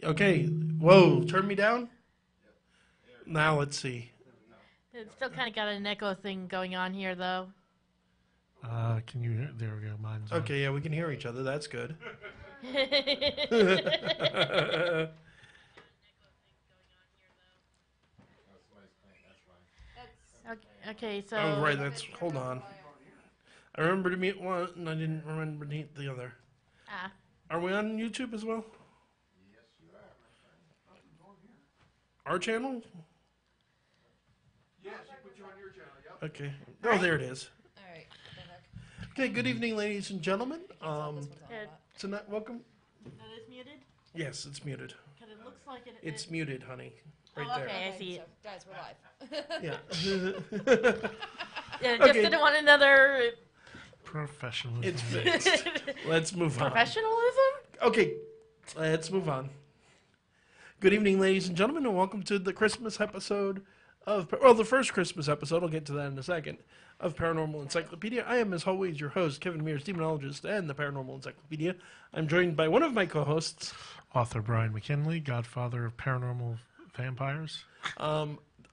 Okay. Whoa, turn me down? Now let's see. It's still kind of got an echo thing going on here, though. Can you hear? There we go. Mine's on. Okay, yeah, we can hear each other. That's good. Okay, so... Oh, right, that's... Hold on. I remember to mute one, and I didn't remember to mute the other. Ah. Are we on YouTube as well? Yes, you are, my friend. Our channel? Yes, you put you on your channel, yep. Okay. Oh, there it is. All right. What the heck? Okay, good evening, ladies and gentlemen. This one's on Yeah. the bot. Tonight, welcome. That is muted? Yes, it's muted. Because it looks like it... It's muted, honey. Right Oh, there. okay. I see So, it. guys, we're live. Yeah. Yeah, just Okay. didn't want another... Professionalism. It's fixed. Let's move on. Professionalism? Okay, let's move on. Good evening, ladies and gentlemen, and welcome to the Christmas episode of, well, the first Christmas episode, I'll get to that in a second, of Paranormal Encyclopedia. I am, as always, your host, Kevin Mears, demonologist and the Paranormal Encyclopedia. I'm joined by one of my co-hosts, Author Brian McKinley, godfather of paranormal vampires.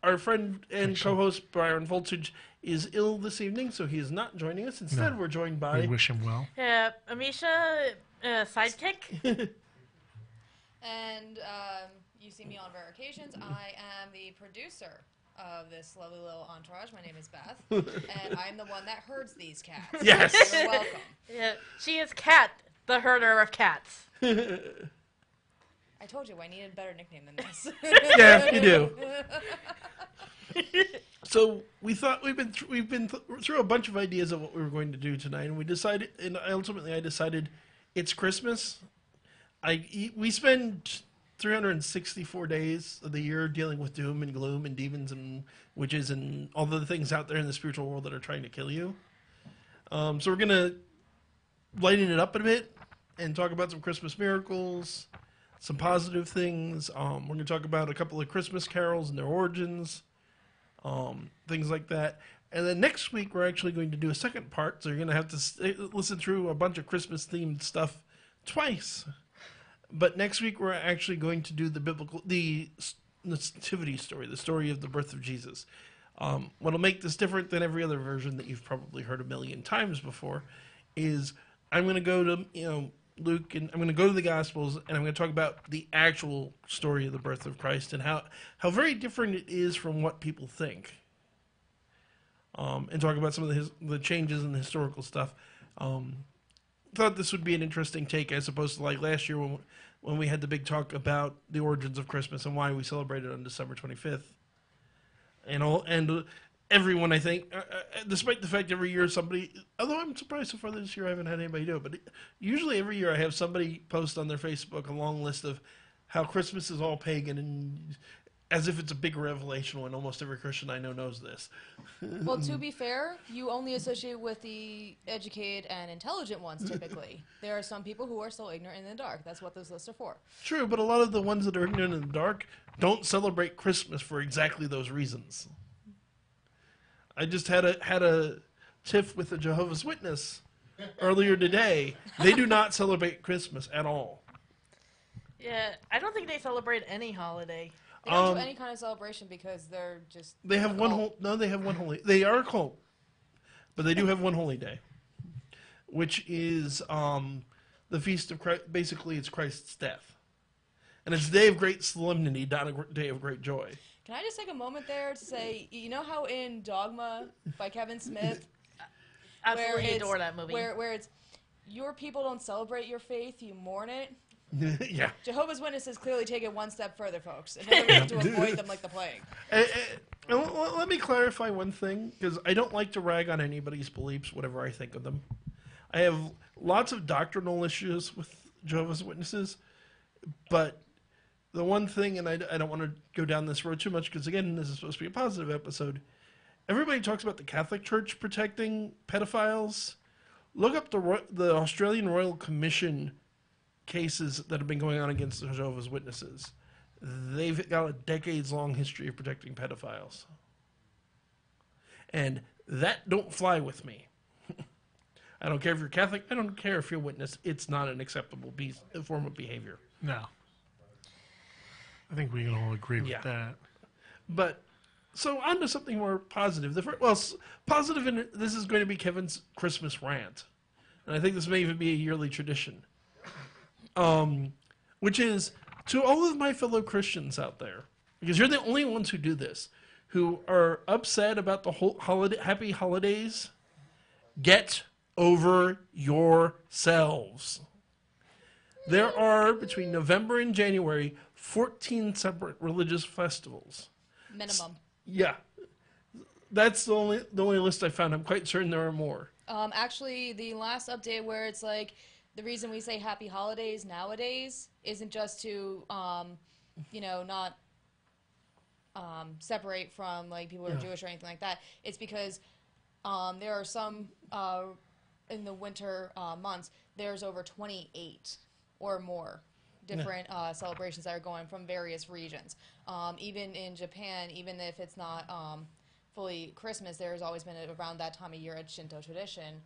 our friend and co-host, Byron Voltage, is ill this evening, so he is not joining us. Instead, No. we're joined We by... wish him well. Amisha, sidekick? And you see me on rare occasions. I am the producer of this lovely little entourage. My name is Beth, and I'm the one that herds these cats. Yes. You're welcome. Yeah, she is Cat, the herder of cats. I told you I needed a better nickname than this. Yeah, you do. So we thought we've been through a bunch of ideas of what we were going to do tonight, and we decided, and ultimately I decided, it's Christmas. We spend 364 days of the year dealing with doom and gloom and demons and witches and all the things out there in the spiritual world that are trying to kill you. So we're gonna lighten it up a bit and talk about some Christmas miracles, some positive things. We're going to talk about a couple of Christmas carols and their origins, things like that. And then next week, we're actually going to do a second part, so you're going to have to listen through a bunch of Christmas-themed stuff twice. But next week, we're actually going to do the nativity story, the story of the birth of Jesus. What'll make this different than every other version that you've probably heard a million times before is I'm going to go to, Luke, and I'm going to go to the Gospels, and I'm going to talk about the actual story of the birth of Christ and how very different it is from what people think. And talk about some of the changes in the historical stuff. Thought this would be an interesting take as opposed to like last year when we had the big talk about the origins of Christmas and why we celebrated on December 25th. And everyone, I think, despite the fact every year somebody, although I'm surprised so far this year I haven't had anybody do it, but usually every year I have somebody post on their Facebook a long list of how Christmas is all pagan and as if it's a big revelation when almost every Christian I know knows this. Well, to be fair, you only associate with the educated and intelligent ones typically. There are some people who are still ignorant in the dark. That's what those lists are for. True, but a lot of the ones that are ignorant in the dark don't celebrate Christmas for exactly those reasons. I just had a tiff with a Jehovah's Witness earlier today. They do not celebrate Christmas at all. Yeah, I don't think they celebrate any holiday. They don't do any kind of celebration because they're just... They have they have one holy... They are a cult, but they do have one holy day, which is the Feast of Christ. Basically, it's Christ's death. And it's a day of great solemnity, not a day of great joy. Can I just take a moment there to say, you know how in Dogma by Kevin Smith... Absolutely adore that movie. Where it's, your people don't celebrate your faith, you mourn it. Yeah. Jehovah's Witnesses clearly take it one step further, folks. In order to avoid them like the plague. Let me clarify one thing, because I don't like to rag on anybody's beliefs, whatever I think of them. I have lots of doctrinal issues with Jehovah's Witnesses, but the one thing, and I don't want to go down this road too much, because again, this is supposed to be a positive episode. Everybody talks about the Catholic Church protecting pedophiles. Look up the Australian Royal Commission cases that have been going on against the Jehovah's Witnesses. They've got a decades-long history of protecting pedophiles. And that don't fly with me. I don't care if you're Catholic. I don't care if you're witness. It's not an acceptable form of behavior. No. I think we can all agree with Yeah. that. But so on to something more positive. Positive in this is going to be Kevin's Christmas rant, and I think this may even be a yearly tradition. Which is to all of my fellow Christians out there, because you're the only ones who do this, who are upset about the whole happy holidays. Get over yourselves. There are, between November and January, 14 separate religious festivals. Minimum. Yeah. That's the only list I found. I'm quite certain there are more. Actually, the last update where it's like the reason we say happy holidays nowadays isn't just to, not separate from like people who are Jewish or anything like that. It's because there are some in the winter months. There's over 28 or more different celebrations that are going from various regions. Even in Japan, even if it's not fully Christmas, there's always been around that time of year a Shinto tradition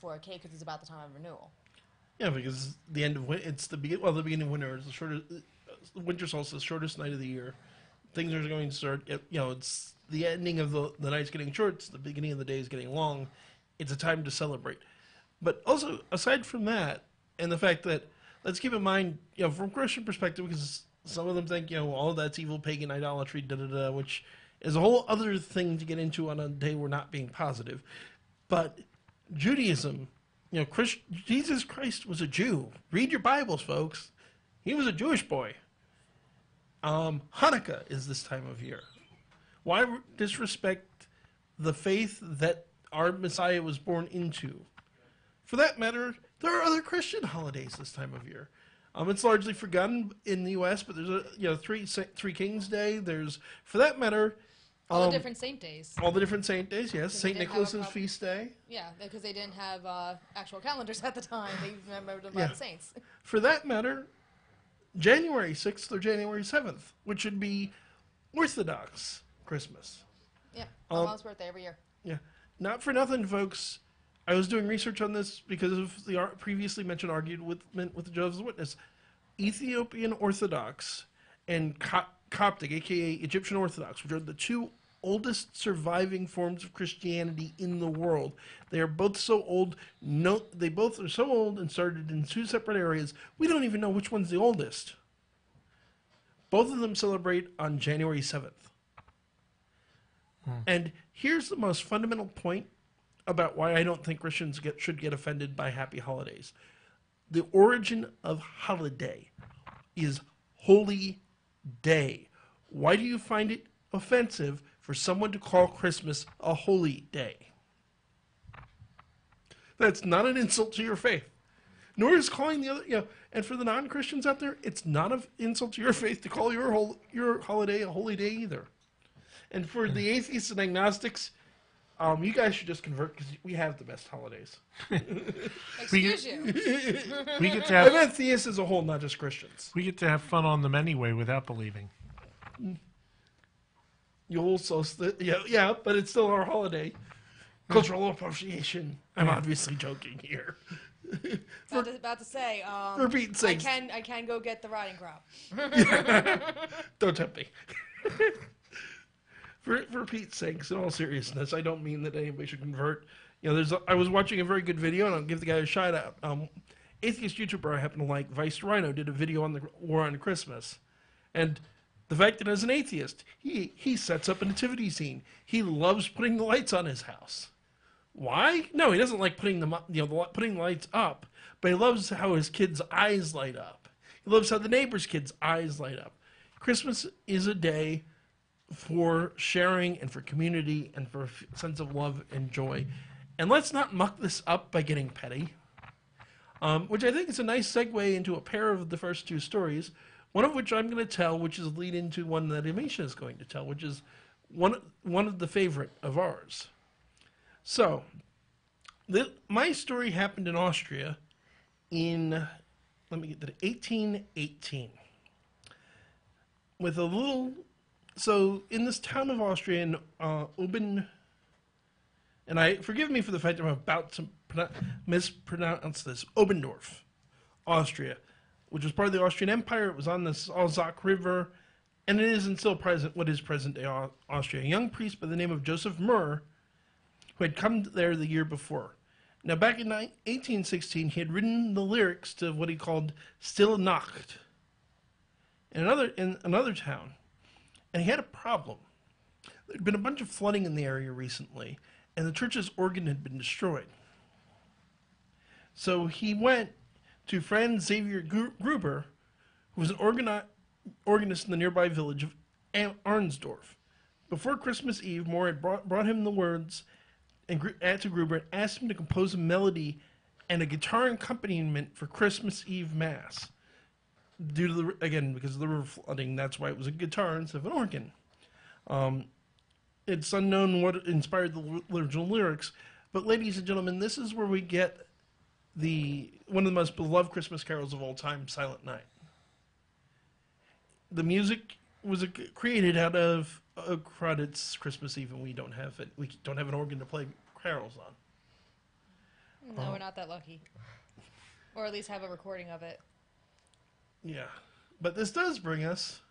for a cake because it's about the time of renewal. Yeah, because the end of it's the beginning of winter is the shortest. Winter solstice, shortest night of the year. Things are going to start. It's the ending of the night's getting short. It's the beginning of the day is getting long. It's a time to celebrate. But also, aside from that, and the fact that let's keep in mind, from Christian perspective, because some of them think, all of that's evil, pagan idolatry, which is a whole other thing to get into on a day we're not being positive. But Judaism, Jesus Christ was a Jew. Read your Bibles, folks. He was a Jewish boy. Hanukkah is this time of year. Why disrespect the faith that our Messiah was born into? For that matter, there are other Christian holidays this time of year. It's largely forgotten in the U.S., but there's Three Kings Day. There's, for that matter, All the different saint days. all the different saint days. Yes, Saint didn't have Nicholas's feast day. Yeah, because they didn't have actual calendars at the time. They remembered them by the saints. For that matter, January 6th or January 7th, which would be Orthodox Christmas. Yeah, my mom's birthday every year. Yeah, not for nothing, folks. I was doing research on this because of the previously mentioned argument with the Jehovah's Witness. Ethiopian Orthodox and Coptic, a.k.a. Egyptian Orthodox, which are the two oldest surviving forms of Christianity in the world. They are both so old. They both are so old and started in two separate areas. We don't even know which one's the oldest. Both of them celebrate on January 7th. And here's the most fundamental point about why I don't think Christians should get offended by happy holidays. The origin of holiday is holy day. Why do you find it offensive for someone to call Christmas a holy day? That's not an insult to your faith. Nor is calling the other, and for the non-Christians out there, it's not an insult to your faith to call your holiday a holy day either. And for the atheists and agnostics, you guys should just convert because we have the best holidays. Excuse you. We get to I have meant theists as a whole, not just Christians. we get to have fun on them anyway without believing. Yule solstice, yeah, but it's still our holiday. Cultural appreciation. I'm obviously joking here. About to say, For Pete's sake. I can go get the riding crop. Don't tempt me. For Pete's sakes, in all seriousness, I don't mean that anybody should convert. I was watching a very good video, and I'll give the guy a shout out. Atheist YouTuber I happen to like, Vice Rhino, did a video on the war on Christmas, and the fact that as an atheist, he sets up a nativity scene. He loves putting the lights on his house. Why? No, he doesn't like putting putting the lights up, but he loves how his kids' eyes light up. He loves how the neighbors' kids' eyes light up. Christmas is a day for sharing and for community and for a sense of love and joy. And let's not muck this up by getting petty, which I think is a nice segue into a pair of the first two stories, one of which I'm going to tell, which is lead into one that Amisha is going to tell, which is one of the favorite of ours. So, my story happened in Austria in, 1818. With a little... So, in this town of Austria, in Oben, and forgive me for the fact I'm about to mispronounce this, Obendorf, Austria, which was part of the Austrian Empire. It was on the Alzach River, and it is still present. What is present-day Austria? A young priest by the name of Joseph Murr, who had come there the year before. Now, back in 1816, he had written the lyrics to what he called "Stille Nacht" in another town, and he had a problem. There had been a bunch of flooding in the area recently, and the church's organ had been destroyed. So he went to Franz Xavier Gruber, who was an organist in the nearby village of Arnsdorf. Before Christmas Eve, Moore had brought him the words to Gruber and asked him to compose a melody and a guitar accompaniment for Christmas Eve Mass. Due to because of the river flooding, that's why it was a guitar instead of an organ. It's unknown what inspired the original lyrics, but ladies and gentlemen, this is where we get one of the most beloved Christmas carols of all time, Silent Night. The music was created out of Crawdad's Christmas Eve, and we don't have it. We don't have an organ to play carols on. No, we're not that lucky. Or at least have a recording of it. Yeah. But this does bring us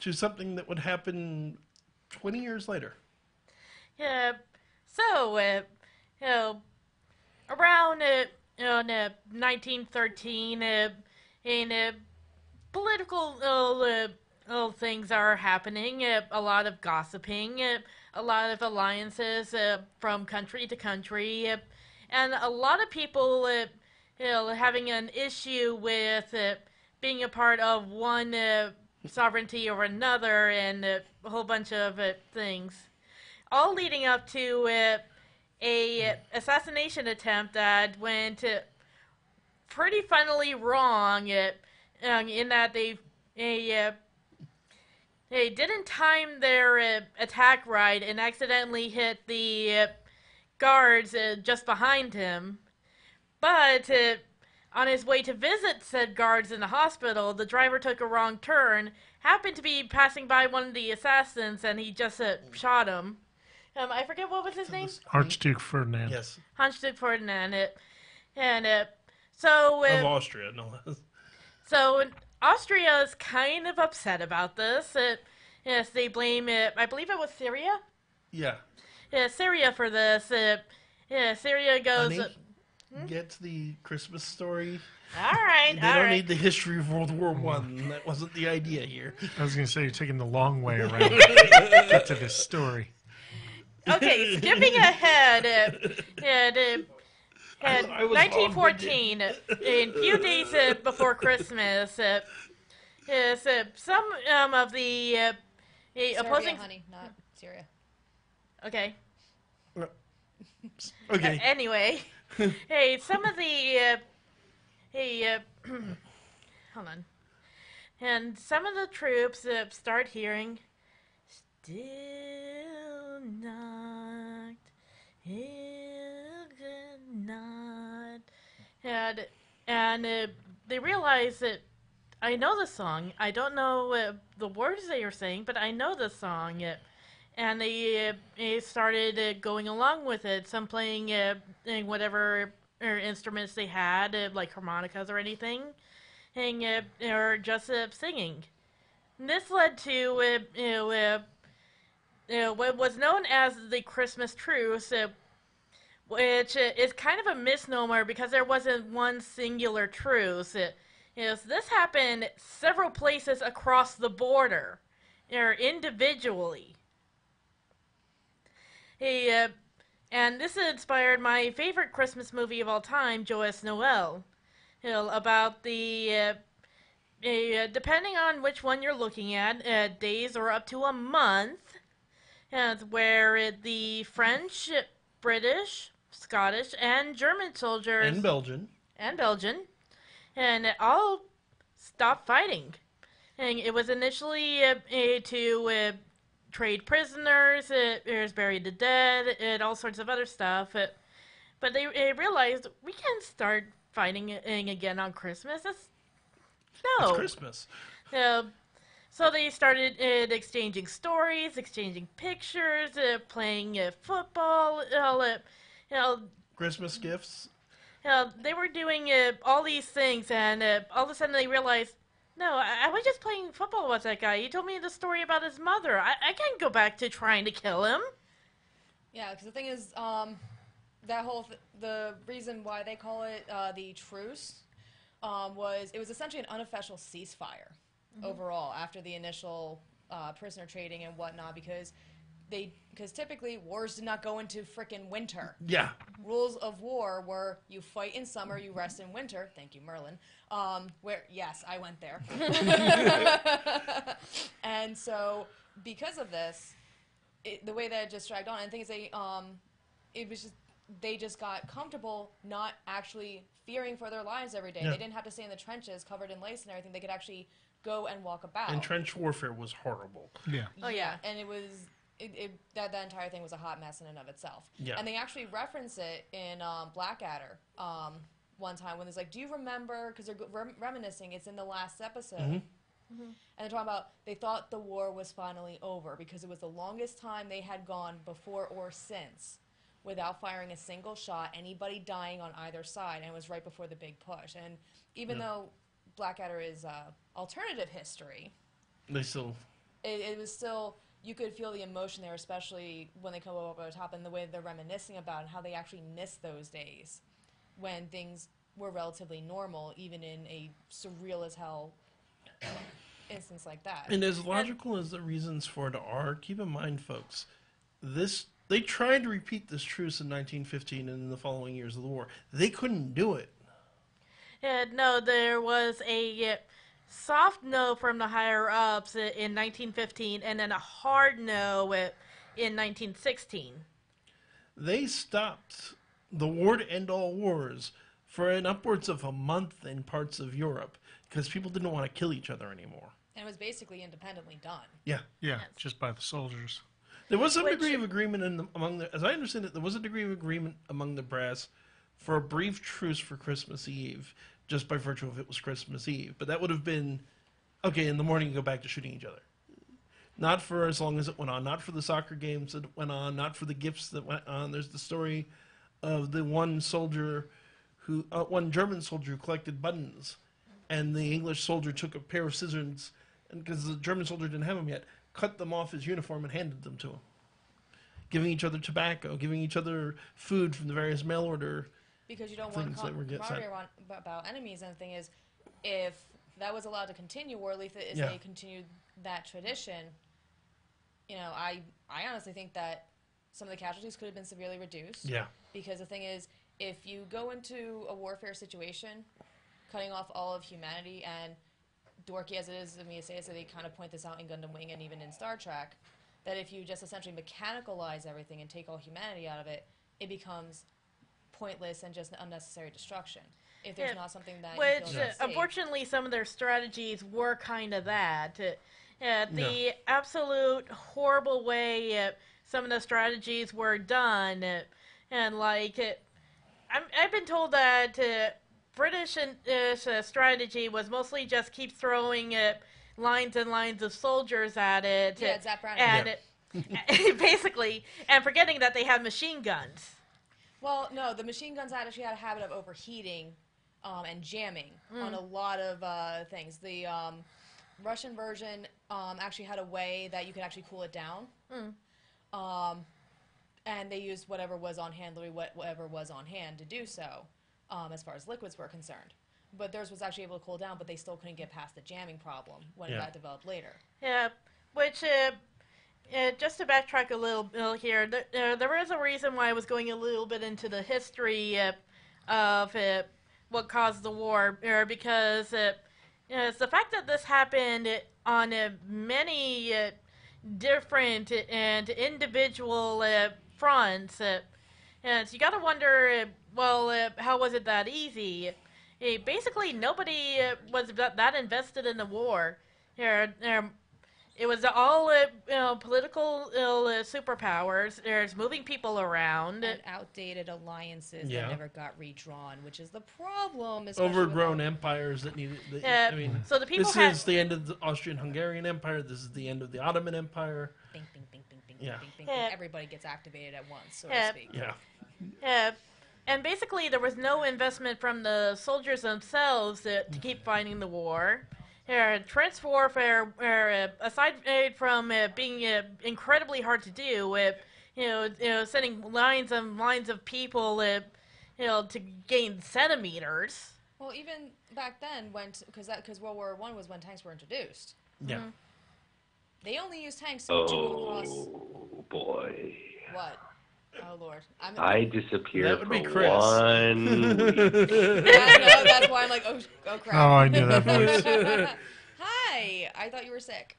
to something that would happen 20 years later. Yeah. So, around 1913, political things are happening. A lot of gossiping. A lot of alliances from country to country, and a lot of people, having an issue with being a part of one sovereignty or another, and a whole bunch of things, all leading up to a assassination attempt that went pretty funnily wrong. In that they didn't time their attack right and accidentally hit the guards just behind him. But on his way to visit said guards in the hospital, the driver took a wrong turn, happened to be passing by one of the assassins, and he just shot him. I forget what was his name? Archduke Ferdinand. Yes. Archduke Ferdinand. Of Austria, no less. So Austria is kind of upset about this. Yes, they blame it. I believe it was Syria. Yeah. Syria for this. Syria goes. Honey, get the Christmas story. All right. They don't need the history of World War I. That wasn't the idea here. I was going to say you're taking the long way around to get to this story. Okay, skipping ahead. I was 1914, a few days before Christmas, some of the opposing. Serbia, honey, not Syria. Okay. Okay. Anyway, hey, some of the hold on, and some of the troops start hearing "Still Not." Not. And they realize that I know the song. I don't know the words they are saying, but I know the song. And they started going along with it. Some playing whatever instruments they had, like harmonicas or anything, or just singing. And this led to what was known as the Christmas Truce, which is kind of a misnomer because there wasn't one singular truce. So this happened several places across the border, or individually. And this inspired my favorite Christmas movie of all time, Joyous Noel, about the depending on which one you're looking at, days or up to a month. Where the French, British, Scottish, and German soldiers... And Belgian. And all stopped fighting. And it was initially to trade prisoners, it was bury the dead, and all sorts of other stuff. But they realized, we can't start fighting again on Christmas. It's Christmas. So they started exchanging stories, exchanging pictures, playing football, Christmas gifts. they were doing all these things, and all of a sudden they realized, no, I was just playing football with that guy. He told me the story about his mother. I can't go back to trying to kill him. Yeah, because the thing is, the reason why they call it the Truce was it was essentially an unofficial ceasefire overall after the initial prisoner trading and whatnot, because typically wars did not go into frickin' winter. Yeah. Rules of war were you fight in summer, you rest in winter. Thank you, Merlin. Yes, I went there. And so because of this, the way that it just dragged on, and the thing is they just got comfortable not actually fearing for their lives every day. Yeah. They didn't have to stay in the trenches covered in lace and everything. They could actually go and walk about. And trench warfare was horrible. Yeah. Oh, yeah. And it was that entire thing was a hot mess in and of itself. Yeah. And they actually reference it in Blackadder one time when it's like, do you remember? Because they're reminiscing. It's in the last episode. Mm-hmm. And they're talking about they thought the war was finally over because it was the longest time they had gone before or since without firing a single shot, anybody dying on either side, and it was right before the big push. And even though Blackadder is alternative history, They still... it was still, you could feel the emotion there, especially when they come over the top and the way they're reminiscing about and how they actually miss those days when things were relatively normal, even in a surreal as hell instance like that. And as logical as the reasons for it are, keep in mind, folks, they tried to repeat this truce in 1915 and in the following years of the war. They couldn't do it. No, there was a soft no from the higher-ups in 1915, and then a hard no in 1916. They stopped the war to end all wars for an upwards of a month in parts of Europe because people didn't want to kill each other anymore. And it was basically independently done. Yeah. Yeah, just by the soldiers. There was some degree of agreement as I understand it, there was a degree of agreement among the brass for a brief truce for Christmas Eve, just by virtue of it was Christmas Eve. But that would have been, okay, in the morning you go back to shooting each other. Not for as long as it went on, not for the soccer games that went on, not for the gifts that went on. There's the story of the one German soldier who collected buttons, and the English soldier took a pair of scissors, and because the German soldier didn't have them yet, cut them off his uniform and handed them to him. Giving each other tobacco, giving each other food from the various mail order Because you don't want things that were get sent. camaraderie about enemies. And the thing is, if that was allowed to continue, or at least if Yeah. they continued that tradition, I honestly think that some of the casualties could have been severely reduced. Yeah. Because the thing is, if you go into a warfare situation, cutting off all of humanity, and dorky as it is of me to say it, so they kind of point this out in Gundam Wing and even in Star Trek, that if you just essentially mechanicalize everything and take all humanity out of it, it becomes pointless and just unnecessary destruction. If there's not something that you Which, feel is safe. unfortunately, some of their strategies were kind of that. The absolute horrible way some of the strategies were done, and I've been told that British strategy was mostly just keep throwing lines and lines of soldiers at it. Yeah, Zap Brown. And basically, and forgetting that they have machine guns. Well, no, the machine guns actually had a habit of overheating and jamming on a lot of things. The Russian version actually had a way that you could actually cool it down. And they used whatever was on hand, literally whatever was on hand to do so, as far as liquids were concerned. But theirs was actually able to cool down, but they still couldn't get past the jamming problem when it got developed later. Yeah, which, just to backtrack a little bit here, there is a reason why I was going a little bit into the history of what caused the war, because it's the fact that this happened on many different and individual fronts, and so you got to wonder, how was it that easy? Basically, nobody was that invested in the war. It was all political superpowers. There's moving people around. And outdated alliances Yeah. that never got redrawn, which is the problem. especially with Overgrown all- empires that needed... So the people this had... is the end of the Austrian-Hungarian Empire. This is the end of the Ottoman Empire. Bing, bing, bing, bing, bing, Yeah. bing, bing, Yeah. bing. Everybody gets activated at once, so Yeah. to speak. Yeah. And basically, there was no investment from the soldiers themselves to keep fighting the war. Trench warfare, aside from being incredibly hard to do, sending lines and lines of people, to gain centimeters. Well, even back then, because World War I was when tanks were introduced. Yeah. They only used tanks to go across. Oh boy. What? Oh Lord! I disappeared That would be for Chris. 1 week. Yeah, no, that's why I'm like, oh crap. Oh, I knew that voice. Hi, I thought you were sick.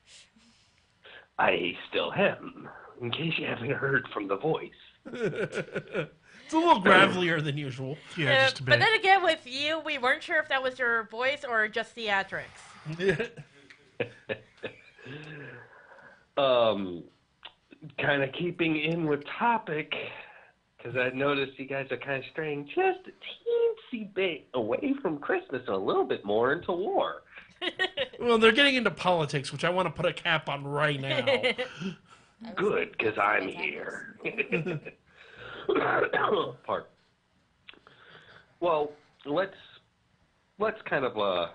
I still am, in case you haven't heard from the voice. It's a little gravelier than usual. Yeah, just a But bit. then again, with you, we weren't sure if that was your voice or just theatrics. Kind of keeping in with topic, because I noticed you guys are kind of straying just a teensy bit away from Christmas and a little bit more into war. Well, they're getting into politics, which I want to put a cap on right now. Good, because I'm here. Pardon. Well, let's kind of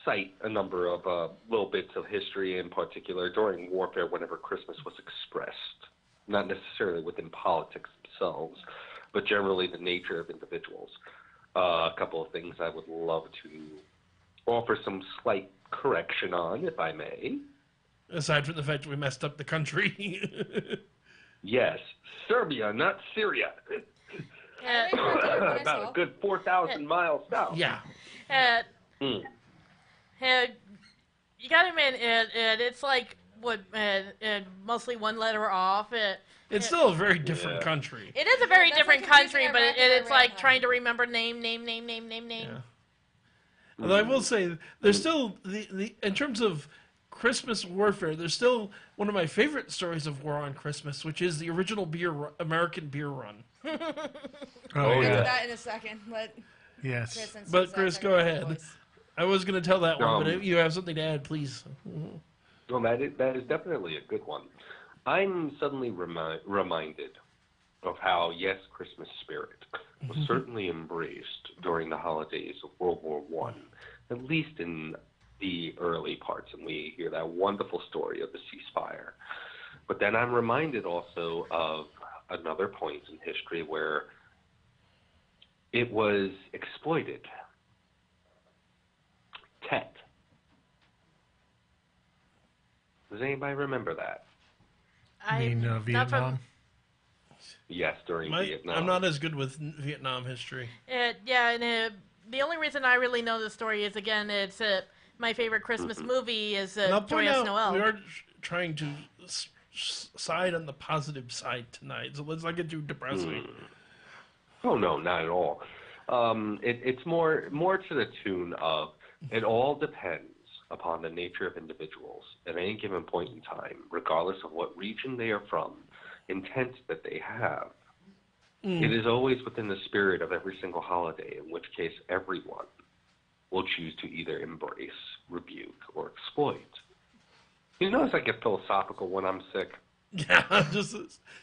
cite a number of little bits of history, in particular during warfare, whenever Christmas was expressed, not necessarily within politics themselves, but generally the nature of individuals. A couple of things I would love to offer some slight correction on, if I may. Aside from the fact that we messed up the country. Yes, Serbia, not Syria. About a good 4,000 miles south. Yeah. You gotta admit, it's like mostly one letter off. It's still a very different Yeah. country. It is a very That's different like country, confusing but Iraq it's and like Iran. trying to remember name. Yeah. Although I will say, there's still the in terms of Christmas warfare, there's still one of my favorite stories of war on Christmas, which is the original American beer run. Oh, We'll get yeah. to that in a second. Let Yes. Chris and But Susan Chris, talk go about ahead. the voice. I was going to tell that one, but Um, if you have something to add, please. Well, that is definitely a good one. I'm suddenly reminded of how, yes, Christmas spirit was certainly embraced during the holidays of World War One, at least in the early parts, and we hear that wonderful story of the ceasefire. But then I'm reminded also of another point in history where it was exploited. Tet. Does anybody remember that? I mean, Not Vietnam. Yes, during Vietnam. I'm not as good with Vietnam history. Yeah, and the only reason I really know the story is, again, it's my favorite Christmas movie is And I'll point Joyous out, Noel. we are trying to side on the positive side tonight, so let's not get too depressing. Oh no, not at all. It's more to the tune of it all depends upon the nature of individuals at any given point in time, regardless of what region they are from, intent that they have. It is always within the spirit of every single holiday, in which case everyone will choose to either embrace, rebuke, or exploit. You notice I get philosophical when I'm sick? Yeah,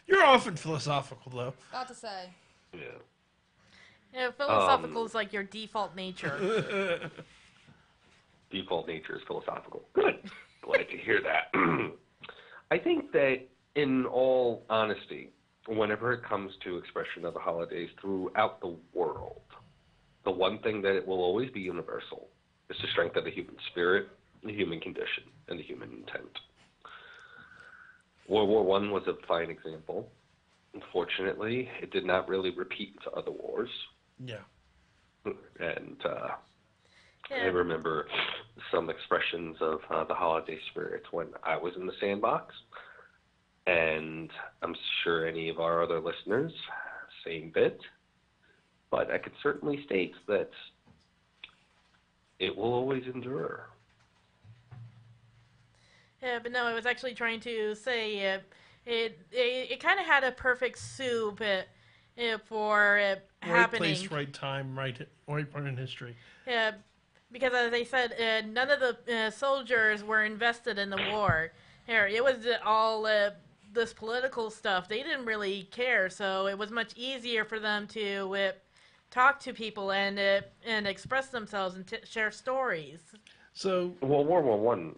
you're often philosophical, though. About to say. Yeah. Yeah, philosophical is like your default nature. Default nature is philosophical. Good. Glad to hear that. I think that, in all honesty, whenever it comes to expression of the holidays throughout the world, the one thing that it will always be universal is the strength of the human spirit, the human condition, and the human intent. World War I was a fine example. Unfortunately, it did not really repeat to other wars. Yeah. And Yeah. I remember some expressions of the holiday spirit when I was in the sandbox. And I'm sure any of our other listeners, same bit. But I could certainly state that it will always endure. Yeah, but no, I was actually trying to say it kind of had a perfect soup for Right happening. place, right time, right point in history. Yeah, because as I said, none of the soldiers were invested in the war. Here, it was all this political stuff. They didn't really care, so it was much easier for them to talk to people and express themselves and share stories. So, Well, World War One.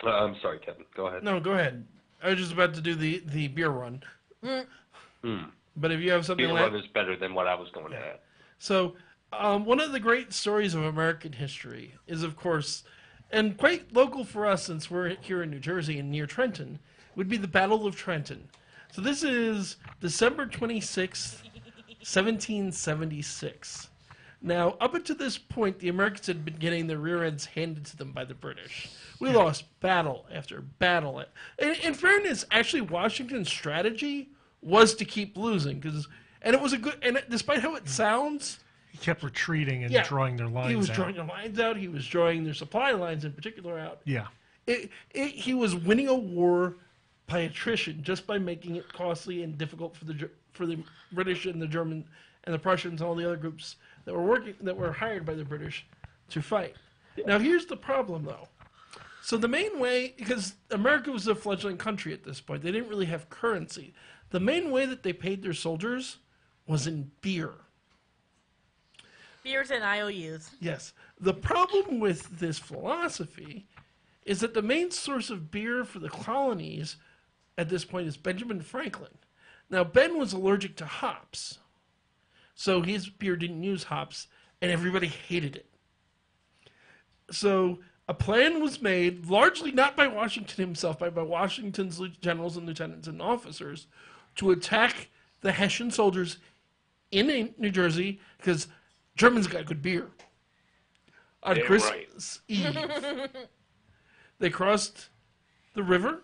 I'm sorry, Kevin. Go ahead. no, go ahead. I was just about to do the beer run. Hmm. But if you have something Beer like... run is better than what I was going to add. So, one of the great stories of American history is, of course, and quite local for us since we're here in New Jersey and near Trenton, would be the Battle of Trenton. So this is December 26th, 1776. Now, up until this point, the Americans had been getting their rear ends handed to them by the British. We lost battle after battle. In fairness, actually, Washington's strategy was to keep losing, and it was a good. And despite how it sounds, He kept retreating and Yeah. drawing their lines out. he was drawing their lines out. He was drawing their supply lines in particular out. Yeah. He was winning a war by attrition, just by making it costly and difficult for the British and the German and the Prussians and all the other groups that were hired by the British to fight. Now here's the problem, though. So the main way, because America was a fledgling country at this point, they didn't really have currency. The main way that they paid their soldiers was in beer. Beers and IOUs. Yes. The problem with this philosophy is that the main source of beer for the colonies at this point is Benjamin Franklin. Now, Ben was allergic to hops, so his beer didn't use hops, and everybody hated it. So a plan was made, largely not by Washington himself, but by Washington's generals and lieutenants and officers, to attack the Hessian soldiers in New Jersey, because Germans got good beer. On Damn Christmas Eve, they crossed the river.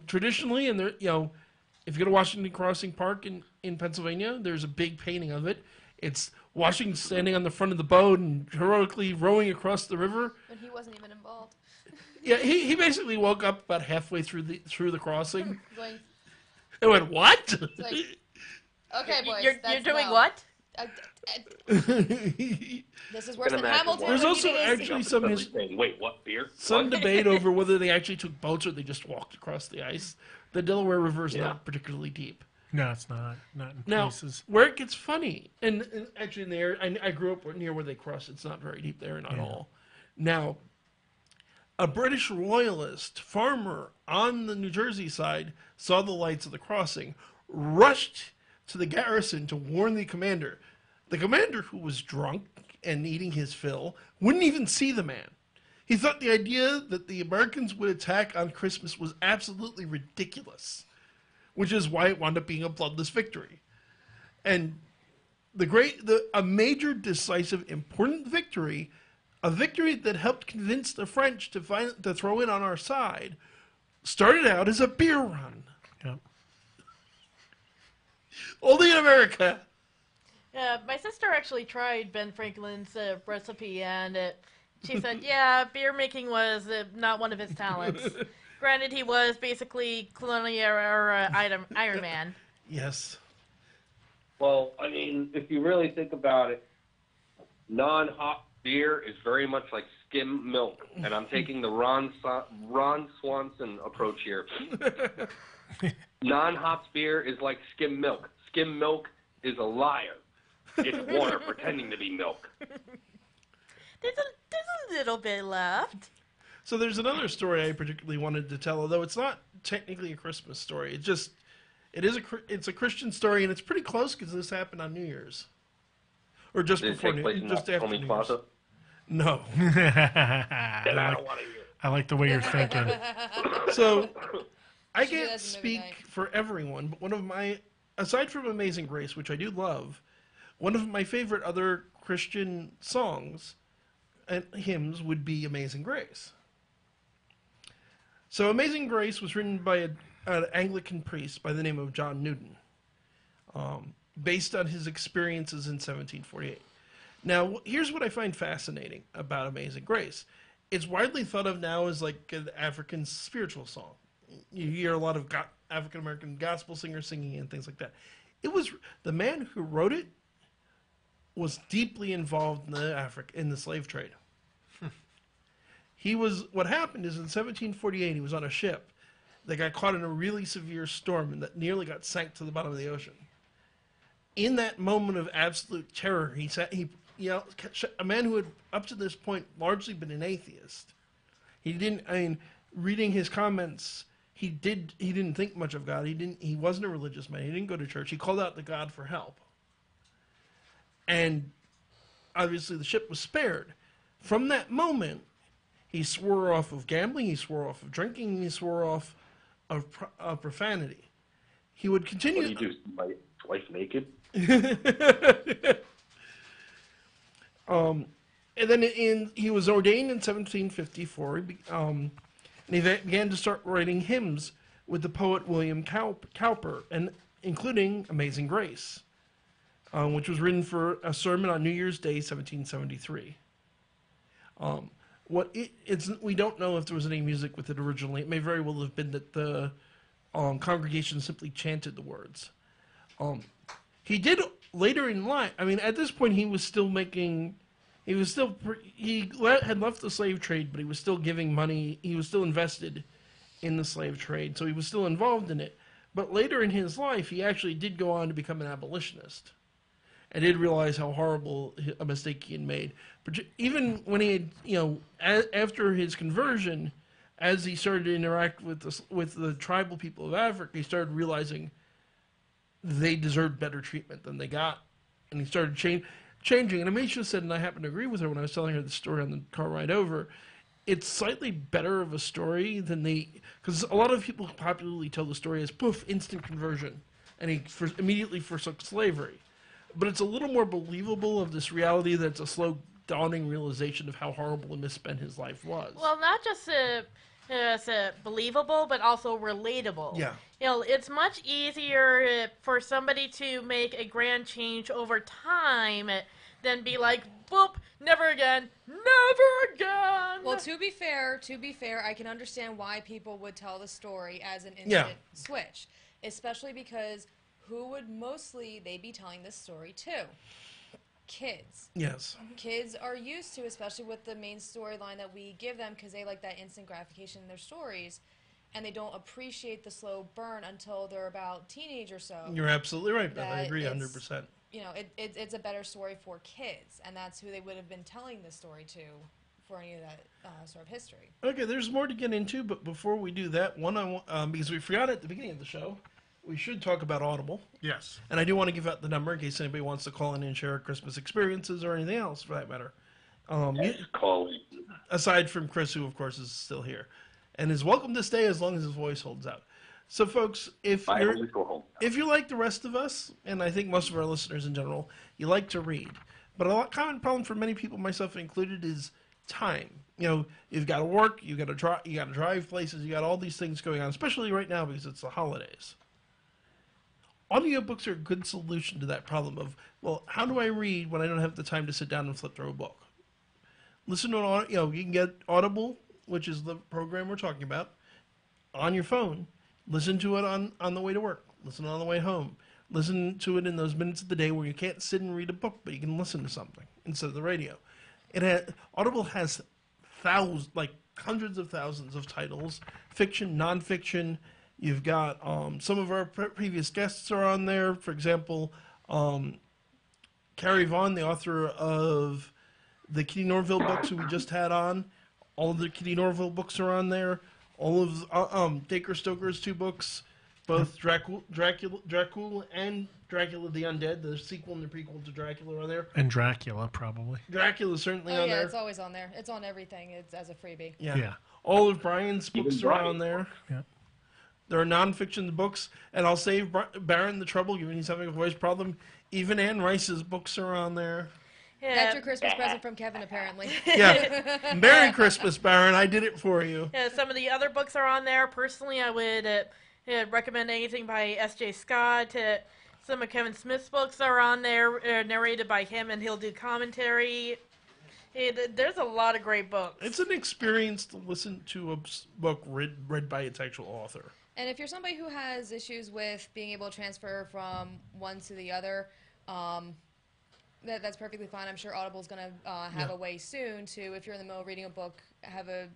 Traditionally, and if you go to Washington Crossing Park in Pennsylvania, there's a big painting of it. It's Washington standing on the front of the boat and heroically rowing across the river. But he wasn't even involved. Yeah, he basically woke up about halfway through the crossing Going, and went, "What?" like, okay, boys, You're that's doing no. what? This is worse Can than imagine Hamilton. There's when also he did his- actually Somebody saying, wait, what, beer? some What? debate over whether they actually took boats or they just walked across the ice. The Delaware River is Yeah. not particularly deep. No, it's not. Not in Now, places. where it gets funny, and actually in the area, I grew up near where they crossed. It's not very deep there, not at all. Now, a British royalist farmer on the New Jersey side saw the lights of the crossing, rushed to the garrison to warn the commander. The commander, who was drunk and eating his fill, wouldn't even see the man. He thought the idea that the Americans would attack on Christmas was absolutely ridiculous, which is why it wound up being a bloodless victory. And a major, decisive, important victory, a victory that helped convince the French to throw in on our side, started out as a beer run. Yep. Only in America. Yeah, my sister actually tried Ben Franklin's recipe, and she said, yeah, beer making was not one of his talents. Granted, he was basically colonial era Iron Man. Yes. Well, I mean, if you really think about it, non-hop beer is very much like skim milk, and I'm taking the Ron Swanson approach here. Non-hops beer is like skim milk. Skim milk is a liar. It's water pretending to be milk. There's a little bit left. So there's another story I particularly wanted to tell, although it's not technically a Christmas story. It's a Christian story, and it's pretty close because this happened on New Year's, or just Did it before take place in just after Homie New Year's. Plaza? No. Then I don't want to hear it. I like the way you're thinking. So I Should do that can't as a movie speak night. for everyone, but one of my, aside from Amazing Grace, which I do love, one of my favorite other Christian songs and hymns would be Amazing Grace. So Amazing Grace was written by an Anglican priest by the name of John Newton, based on his experiences in 1748. Now, here's what I find fascinating about Amazing Grace. It's widely thought of now as like an African spiritual song. You hear a lot of African-American gospel singers singing and things like that. It was the man who wrote it was deeply involved in the slave trade. What happened is in 1748, he was on a ship that got caught in a really severe storm and that nearly got sank to the bottom of the ocean. in that moment of absolute terror, a man who had up to this point largely been an atheist. He didn't. I mean, reading his comments, he didn't think much of God. He wasn't a religious man. He didn't go to church. He called out to God for help, and obviously the ship was spared. From that moment, he swore off of gambling. He swore off of drinking. He swore off of profanity. He would continue. What do you do? My wife naked? And then he was ordained in 1754, and he began to start writing hymns with the poet William Cowper, and including Amazing Grace, which was written for a sermon on New Year's Day, 1773. We don't know if there was any music with it originally. It may very well have been that the congregation simply chanted the words. He did later in life. I mean, at this point, he was still making. He had left the slave trade, but he was still giving money. He was still invested in the slave trade, so he was still involved in it. But later in his life, he actually did go on to become an abolitionist, and did realize how horrible a mistake he had made. But even when he had, after his conversion, as he started to interact with the tribal people of Africa, he started realizing they deserved better treatment than they got, and he started changing. And Amisha said, and I happen to agree with her when I was telling her the story on the car ride over, it's slightly better of a story than because a lot of people popularly tell the story as poof, instant conversion, and he immediately forsook slavery. But it's a little more believable of this reality that's a slow dawning realization of how horrible and misspent his life was. Well, not just believable, but also relatable. Yeah. It's much easier for somebody to make a grand change over time than be like, boop, never again, never again. Well, to be fair, I can understand why people would tell the story as an instant switch, especially because who would mostly they be telling this story to? Kids. Yes. Kids are used to, especially with the main storyline that we give them, because they like that instant gratification in their stories, and they don't appreciate the slow burn until they're about teenage or so. You're absolutely right, Beth. I agree 100%. It's a better story for kids, and that's who they would have been telling the story to for any of that sort of history. Okay, there's more to get into, but before we do that, because we forgot at the beginning of the show, we should talk about Audible. Yes. And I do want to give out the number in case anybody wants to call in and share Christmas experiences or anything else, for that matter. Call. Aside from Chris, who, of course, is still here. And is welcome to stay as long as his voice holds out. So, folks, if you're like the rest of us, and I think most of our listeners in general, you like to read. But a common problem for many people, myself included, is time. You've got to work, you got to drive places, you got all these things going on, especially right now because it's the holidays. Audiobooks are a good solution to that problem of, well, how do I read when I don't have the time to sit down and flip through a book? Listen to you can get Audible, which is the program we're talking about, on your phone. Listen to it on the way to work. Listen on the way home. Listen to it in those minutes of the day where you can't sit and read a book, but you can listen to something instead of the radio. Audible has hundreds of thousands of titles, fiction, nonfiction. You've got some of our previous guests are on there. For example, Carrie Vaughn, the author of the Kitty Norville books who we just had on. All of the Kitty Norville books are on there. All of Dacre Stoker's 2 books, both Dracula and Dracula the Undead, the sequel and the prequel to Dracula, are on there. And Dracula, probably. Dracula's certainly on there. It's always on there. It's on everything. It's as a freebie. Yeah. All of Brian's books are on there. Yeah. There are nonfiction books, and I'll save Baron the trouble, given he's having a voice problem. Even Anne Rice's books are on there. Yeah. That's your Christmas present from Kevin, apparently. Yeah. Merry Christmas, Baron. I did it for you. Yeah, some of the other books are on there. Personally, I would recommend anything by S.J. Scott. Some of Kevin Smith's books are on there, narrated by him, and he'll do commentary. There's a lot of great books. It's an experience to listen to a book read by its actual author. And if you're somebody who has issues with being able to transfer from one to the other, that's perfectly fine. I'm sure Audible's going to have a way soon to, if you're in the middle of reading a book, have a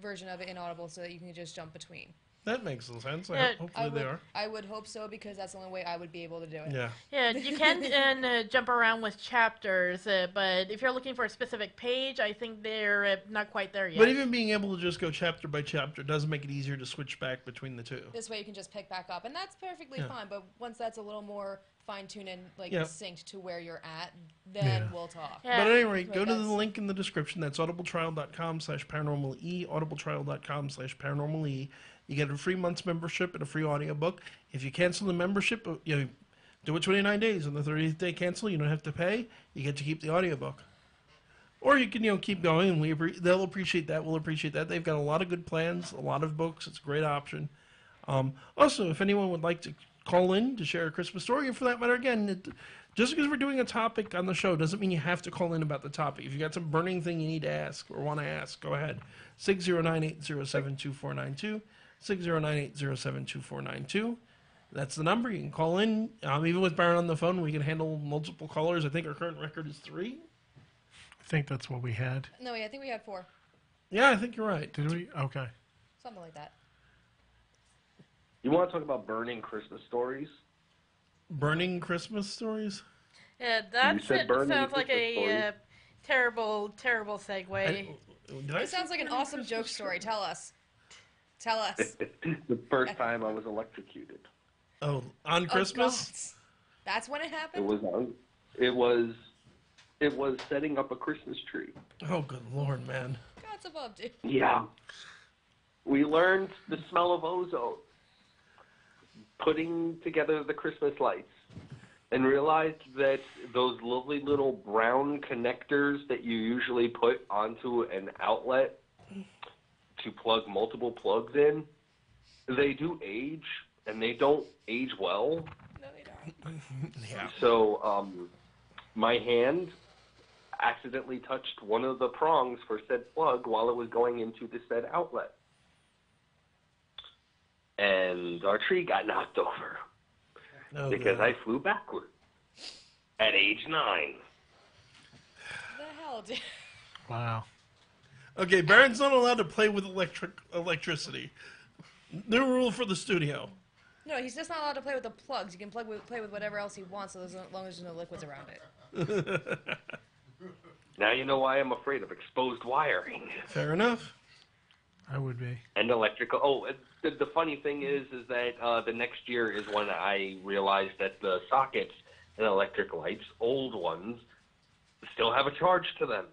version of it in Audible so that you can just jump between. That makes some sense. Yeah, Hopefully they are. I would hope so because that's the only way I would be able to do it. Yeah. Yeah, you can jump around with chapters, but if you're looking for a specific page, I think they're not quite there yet. But even being able to just go chapter by chapter does make it easier to switch back between the two. This way you can just pick back up, and that's perfectly Yeah. fine. But once that's a little more fine-tuned and Yeah. synced to where you're at, then Yeah. we'll talk. Yeah. But at any rate, Right, go to the that's- link in the description. That's audibletrial.com/paranormale, audibletrial.com/paranormale. You get a free month's membership and a free audiobook. If you cancel the membership, do it 29 days. On the 30th day cancel, you don't have to pay. You get to keep the audiobook. Or you can, keep going, and they'll appreciate that. We'll appreciate that. They've got a lot of good plans, a lot of books. It's a great option. Also, if anyone would like to call in to share a Christmas story, or for that matter, again, just because we're doing a topic on the show doesn't mean you have to call in about the topic. If you got some burning thing you need to ask or want to ask, go ahead. 609-807-2492. 609-807-2492. That's the number. You can call in. Even with Baron on the phone, we can handle multiple callers. I think our current record is 3. I think that's what we had. No, I think we had 4, Yeah, I think you're right. Did we? Okay. something like that. You want to talk about burning Christmas stories? Burning Christmas stories? Yeah, that said burning sounds like Christmas a stories. terrible segue. Did I It sounds like an awesome joke story. Tell us. Tell us. The first time I was electrocuted. Oh, on Christmas? Oh, God. That's when it It happened? was setting up a Christmas tree. Oh, good Lord, man. God's above, dude. Yeah. We learned the smell of ozone, putting together the Christmas lights, and realized that those lovely little brown connectors that you usually put onto an outlet to plug multiple plugs in, they do age, and they don't age well. No, they don't. Yeah. So my hand accidentally touched one of the prongs for said plug while it was going into the said outlet. And our tree got knocked over Oh, because God. I flew backward at age 9. The hell, dude? Wow. Okay, Baron's not allowed to play with electricity. New rule for the studio. No, he's just not allowed to play with the plugs. He can play with whatever else he wants, as long as there's no liquids around it. Now you know why I'm afraid of exposed wiring Fair enough. I would be. and electrical. Oh, the funny thing is that the next year is when I realized that the sockets and electric lights, old ones, still have a charge to them,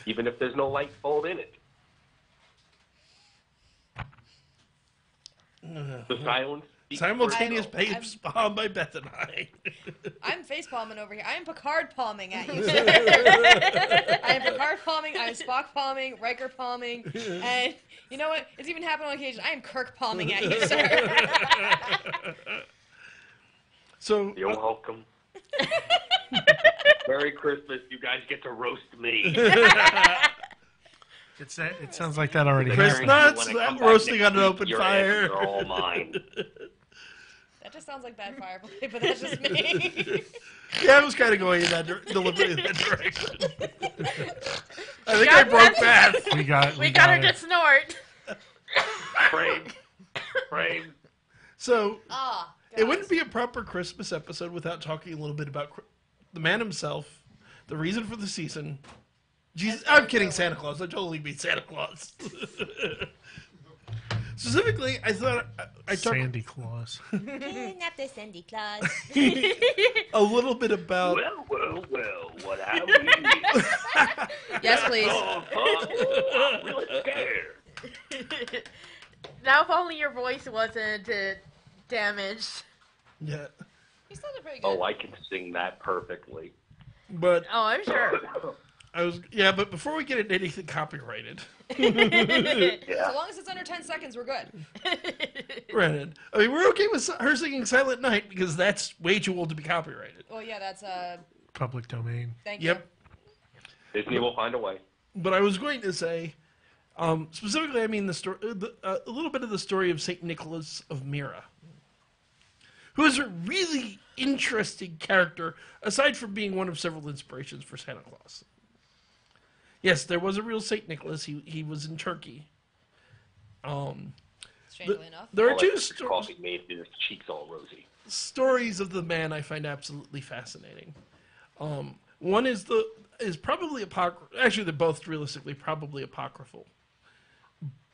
even if there's no light bulb in it. The silence. speaks for Simultaneous itself. face palm by Beth and I. I'm face palming over here. I am Picard palming at you, sir. I am Picard palming, I am Spock palming, Riker palming, and you know what? It's even happened on occasion. I am Kirk palming at you, sir. So, You're welcome. Merry Christmas. You guys get to roast me. It sounds like that already Chris happened. Nuts, When I come that back roasting next on an week, open your fire. asses are all mine. That just sounds like bad fireplay, but that's just me. Yeah, I was kind of going in that deliberately in that direction. I think I broke Beth. We got her to it. snort. Frame. So, Ah, it wouldn't be a proper Christmas episode without talking a little bit about the man himself, the reason for the season. Jesus, I'm kidding, Santa Claus. I totally mean Santa Claus. Specifically, I thought I talked Sandy Claus. Kidnap the Sandy Claus. a little bit about. Well, what have you? Yes, please. Oh, I'm really scared. Now, if only your voice wasn't damaged. Yeah, He sounded pretty good. Oh, I can sing that perfectly. but Oh, I'm sure. but before we get into anything copyrighted, So long as it's under 10 seconds, we're good. Brandon, I mean, we're okay with her singing Silent Night because that's way too old to be copyrighted. Well, yeah, that's Public domain. thank you. Yep. Disney will find a way. But I was going to say, specifically, I mean the story, a little bit of the story of Saint Nicholas of Myra, who is a really interesting character, aside from being one of several inspirations for Santa Claus. Yes, there was a real Saint Nicholas. He was in Turkey. strangely enough. There are All two that coffee made his cheeks all rosy. stories of the man I find absolutely fascinating. One is probably apocryphal. Actually, they're both realistically probably apocryphal.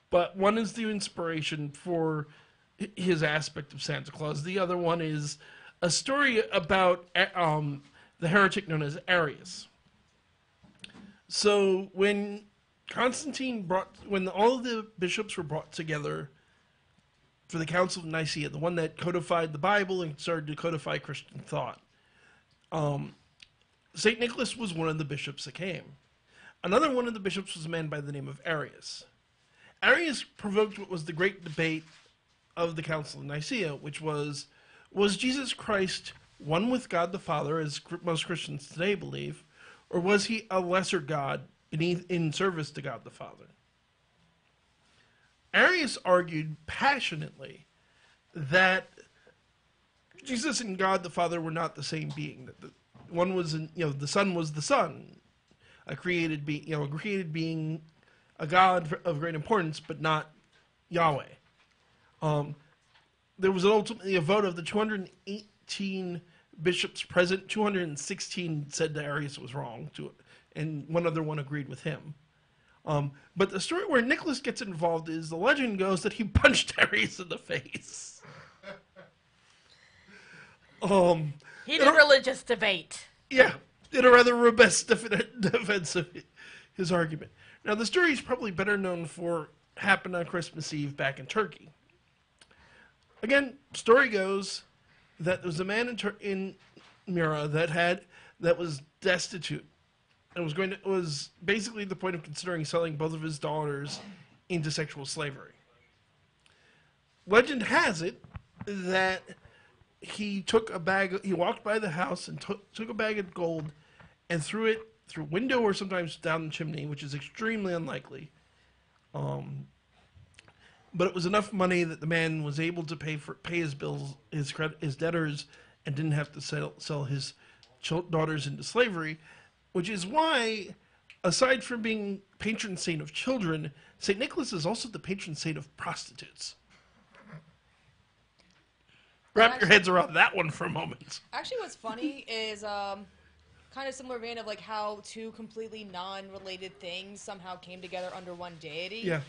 But one is the inspiration for his aspect of Santa Claus. The other one is a story about the heretic known as Arius. So when when all of the bishops were brought together for the Council of Nicaea, the one that codified the Bible and started to codify Christian thought, St. Nicholas was one of the bishops that came. Another one of the bishops was a man by the name of Arius. Arius provoked what was the great debate of the Council of Nicaea, which was Jesus Christ one with God the Father, as most Christians today believe, or was he a lesser God in service to God the Father? Arius argued passionately that Jesus and God the Father were not the same being. That one was, the Son was the Son, a created being, a God of great importance, but not Yahweh. There was ultimately a vote of the 218 bishops present. 216 said that Arius was wrong, and one other one agreed with him. But the story where Nicholas gets involved is the legend goes that he punched Arius in the face. Heated religious debate. Yeah, in a rather robust defense of his argument. Now, the story is probably better known for happened on Christmas Eve back in Turkey. Again, story goes that there was a man in Mira that was destitute and was basically the point of considering selling both of his daughters into sexual slavery. Legend has it that he walked by the house and took a bag of gold and threw it through a window or sometimes down the chimney, which is extremely unlikely. But it was enough money that the man was able to pay his bills, his debtors, and didn't have to sell his daughters into slavery, which is why, aside from being patron saint of children, St. Nicholas is also the patron saint of prostitutes. Wrap your heads around that one for a moment. Actually, what's funny is kind of similar vein of like how two completely non-related things somehow came together under one deity. Yeah.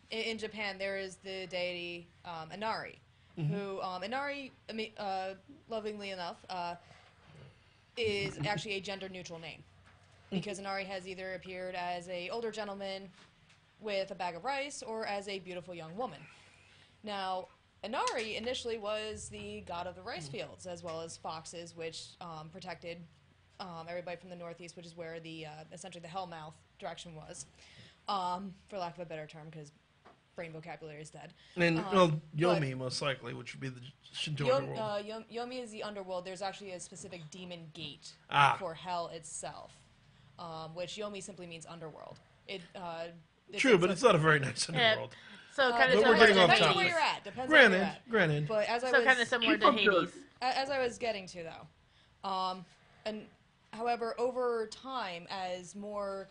In Japan, there is the deity Inari, who Inari, lovingly enough, is actually a gender-neutral name, because Inari has either appeared as an older gentleman with a bag of rice or as a beautiful young woman. Now, Inari initially was the god of the rice fields, as well as foxes, which protected everybody from the northeast, which is where the essentially the Hellmouth direction was, for lack of a better term, because brain vocabulary is dead. And Yomi, most likely, which would be the Shinto underworld. Yomi is the underworld. There's actually a specific demon gate for hell itself, which Yomi simply means underworld. True, but it's not a very nice underworld. So kind of but we're getting off depends on topic. where you're at. Depends on where you're at. Granted. But as I So was kind of similar to Hades. as I was getting to though, and however, over time, as more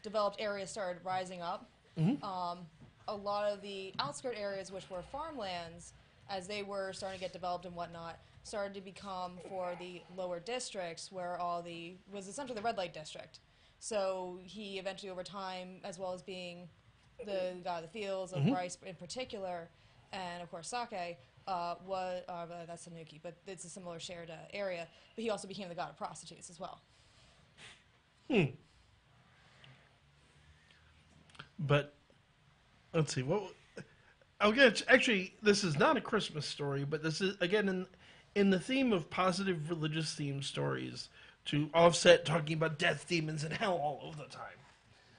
developed areas started rising up, a lot of the outskirt areas, which were farmlands, as they were starting to get developed and whatnot, started to become for the lower districts, where was essentially the red light district. So he eventually, over time, as well as being the god of the fields, of rice in particular, and of course sake, that's Tanuki, but it's a similar shared area. But he also became the god of prostitutes as well. But let's see actually, this is not a Christmas story, but this is again in the theme of positive religious themed stories to offset talking about death, demons, and hell all over the time.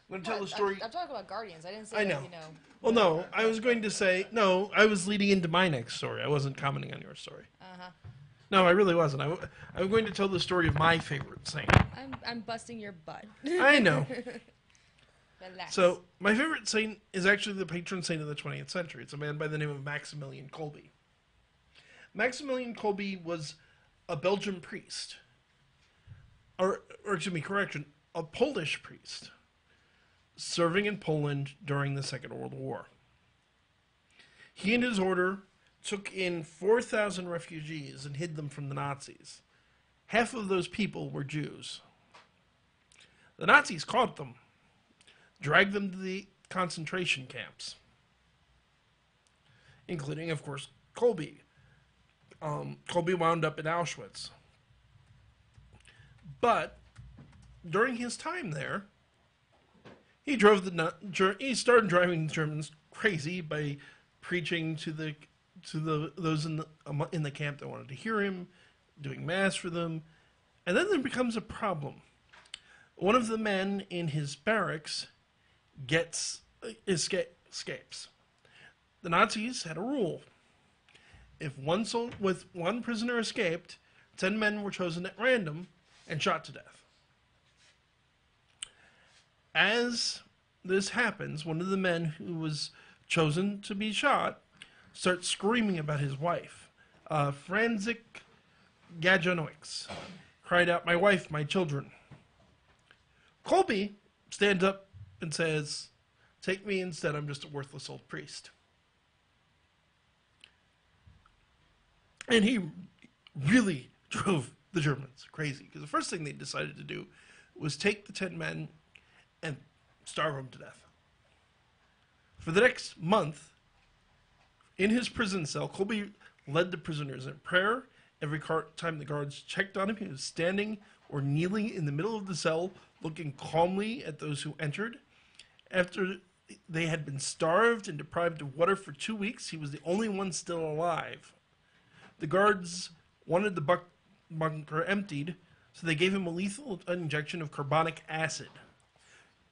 I'm going to tell the story. I'm talking about Guardians. I didn't say I know. Well, no, I was going to say I was leading into my next story. I wasn't commenting on your story. No, I really wasn't. I'm going to tell the story of my favorite saint. I'm busting your butt. I know. Relax. So, my favorite saint is actually the patron saint of the 20th century. It's a man by the name of Maximilian Kolbe. Maximilian Kolbe was a Belgian priest. Or excuse me, correction, a Polish priest serving in Poland during the Second World War. He and his order took in 4,000 refugees and hid them from the Nazis. Half of those people were Jews. The Nazis caught them, dragged them to the concentration camps, including, of course, Kolbe. Kolbe wound up in Auschwitz. But during his time there, he started driving the Germans crazy by preaching to those in the camp that wanted to hear him, doing mass for them, and then there becomes a problem. One of the men in his barracks escapes. The Nazis had a rule: if one prisoner escaped, 10 men were chosen at random and shot to death. As this happens, one of the men who was chosen to be shot starts screaming about his wife. Franzik Gajanowicz cried out, "My wife, my children." Kolbe stands up and says, "Take me instead, I'm just a worthless old priest." And he really drove the Germans crazy, because the first thing they decided to do was take the 10 men and starve them to death. For the next month, in his prison cell, Kolbe led the prisoners in prayer. Every time the guards checked on him, he was standing or kneeling in the middle of the cell, looking calmly at those who entered. After they had been starved and deprived of water for 2 weeks, he was the only one still alive. The guards wanted the bunker emptied, so they gave him a lethal injection of carbonic acid.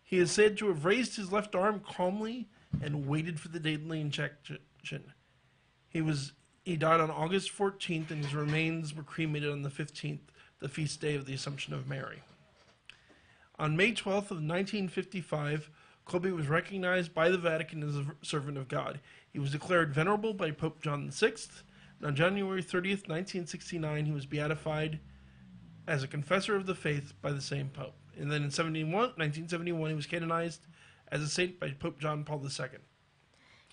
He is said to have raised his left arm calmly and waited for the deadly injection. He died on August 14th, and his remains were cremated on the 15th, the feast day of the Assumption of Mary. On May 12th of 1955, Kolbe was recognized by the Vatican as a servant of God. He was declared venerable by Pope John VI. And on January 30th, 1969, he was beatified as a confessor of the faith by the same Pope. And then in 1971, he was canonized as a saint by Pope John Paul II.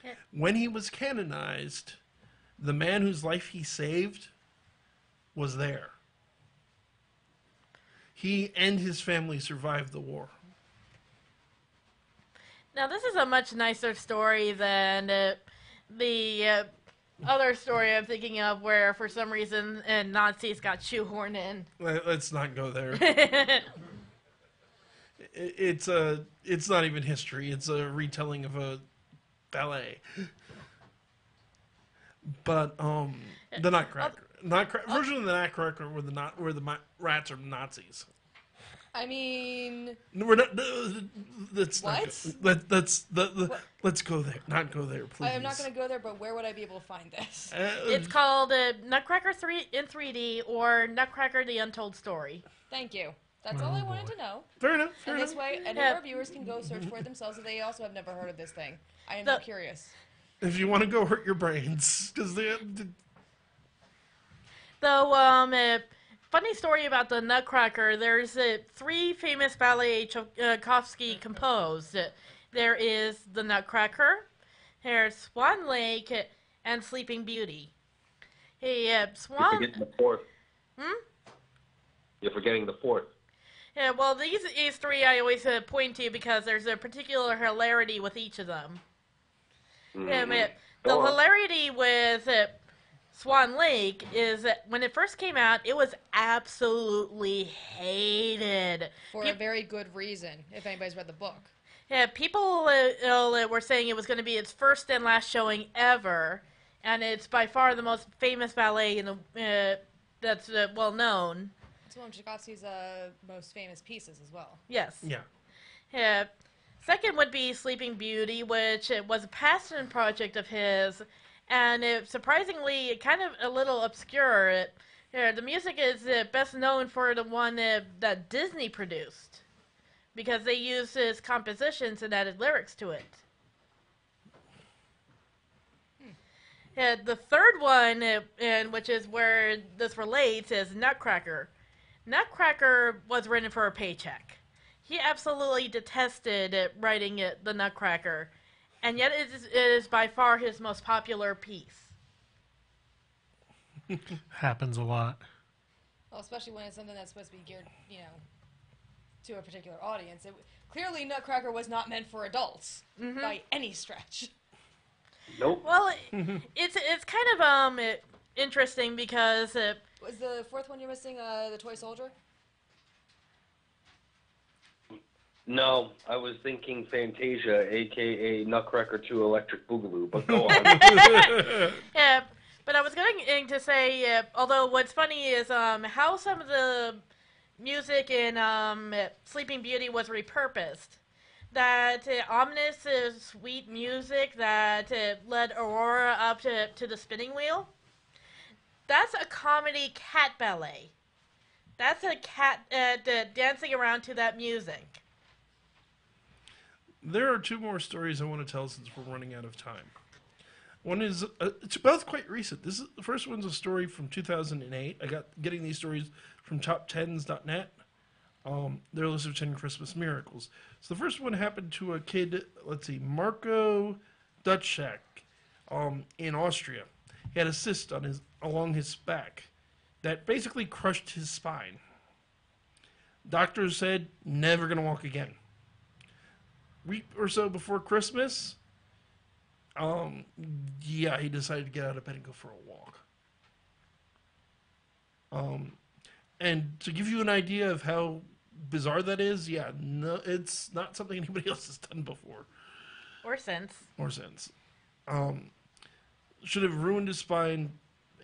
Yeah. When he was canonized, the man whose life he saved was there. He and his family survived the war. Now, this is a much nicer story than the other story I'm thinking of, where for some reason Nazis got shoehorned in. Let's not go there. It's not even history. It's a retelling of a ballet. But the Nutcracker, version of the Nutcracker where the rats are Nazis. I mean, We're not. Let's What? Not go, let's go there. Not go there, please. I am not going to go there, but where would I be able to find this? It's called Nutcracker 3 in 3D or Nutcracker: The Untold Story. Thank you. That's all I wanted to know. Fair enough. And this way, any of our viewers can go search for it themselves if they also have never heard of this thing. I am curious. If you want to go hurt your brains, because Though, funny story about the Nutcracker, there's 3 famous ballets Tchaikovsky composed. There is the Nutcracker, there's Swan Lake, and Sleeping Beauty. Hey, You're Swan... forgetting the fourth. You're forgetting the fourth. Yeah, well, these 3 I always point to because there's a particular hilarity with each of them. The hilarity with Swan Lake is that when it first came out, it was absolutely hated. For a very good reason, if anybody's read the book. Yeah, people were saying it was going to be its first and last showing ever, and it's by far the most famous ballet in the that's well known. It's one of Tchaikovsky's most famous pieces as well. Yes. yeah. Second would be Sleeping Beauty, which was a passion project of his, and surprisingly kind of a little obscure. The music is best known for the one that Disney produced, because they used his compositions and added lyrics to it. The third one, and which is where this relates, is Nutcracker. Nutcracker was written for a paycheck. He absolutely detested writing the Nutcracker, and yet it is by far his most popular piece. Happens a lot. Well, especially when it's something that's supposed to be geared, to a particular audience. Clearly, Nutcracker was not meant for adults by any stretch. Nope. Well, it's kind of interesting because Was the fourth one you're missing the Toy Soldier? No, I was thinking Fantasia, a.k.a. Nutcracker 2 Electric Boogaloo, but go on. yeah, but I was going to say, although what's funny is how some of the music in Sleeping Beauty was repurposed. That ominous, sweet music that led Aurora up to the spinning wheel. That's a comedy cat ballet. That's a cat dancing around to that music. There are two more stories I want to tell since we're running out of time. One is, it's both quite recent. The first one's a story from 2008. I got getting these stories from top10s.net. Their list of 10 Christmas miracles. So the first one happened to a kid, Marco Dutschak, in Austria. He had a cyst along his back that basically crushed his spine. Doctors said, never going to walk again. Week or so before Christmas, he decided to get out of bed and go for a walk. And to give you an idea of how bizarre that is, no, it's not something anybody else has done before. Or since. Should have ruined his spine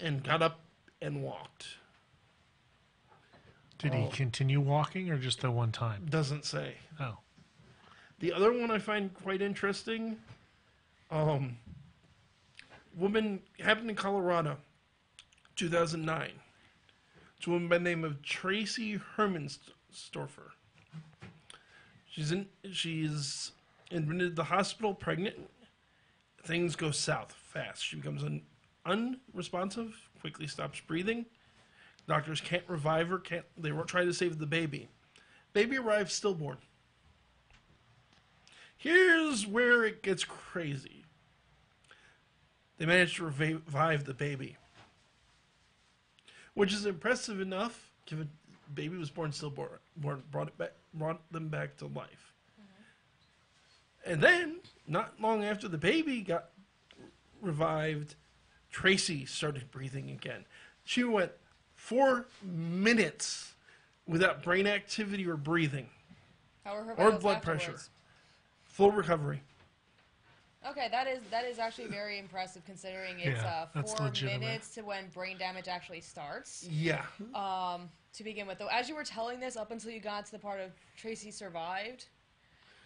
and got up and walked. Did he continue walking or just the one time? Doesn't say. Oh. The other one I find quite interesting, woman happened in Colorado, 2009. It's a woman by the name of Tracy Hermanstorfer. She's admitted to the hospital pregnant. Things go south fast. She becomes unresponsive, quickly stops breathing. Doctors can't revive her. They try to save the baby. Baby arrives stillborn. Here's where it gets crazy. They managed to revive the baby, which is impressive enough, given the baby was born stillborn, brought them back to life. And then, not long after the baby got revived, Tracy started breathing again. She went 4 minutes without brain activity or breathing. How were her Or vitals blood afterwards? pressure. Full recovery. Okay, that is actually very impressive considering it's Yeah, that's 4 legitimate. minutes to when brain damage actually starts. Yeah. To begin with, though, as you were telling this, up until you got to the part of Tracy survived,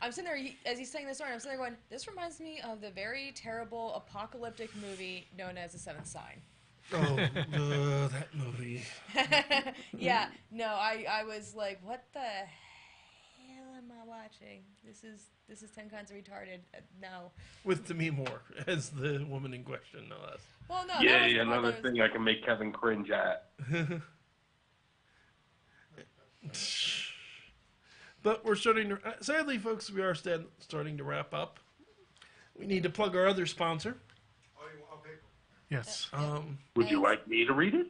I'm sitting there, as he's saying this story, I'm sitting there going, this reminds me of the very terrible apocalyptic movie known as The Seventh Sign. Oh, that movie. Yeah, no, I was like, what the hell am I watching? This is 10 kinds of retarded. No. With Demi Moore as the woman in question, no less. Well, no. Yeah, that was the part another that was- thing I can make Kevin cringe at. But we're starting to... Sadly, folks, we are starting to wrap up. We need to plug our other sponsor. Oh, you want paper? Yes. Would you like me to read it?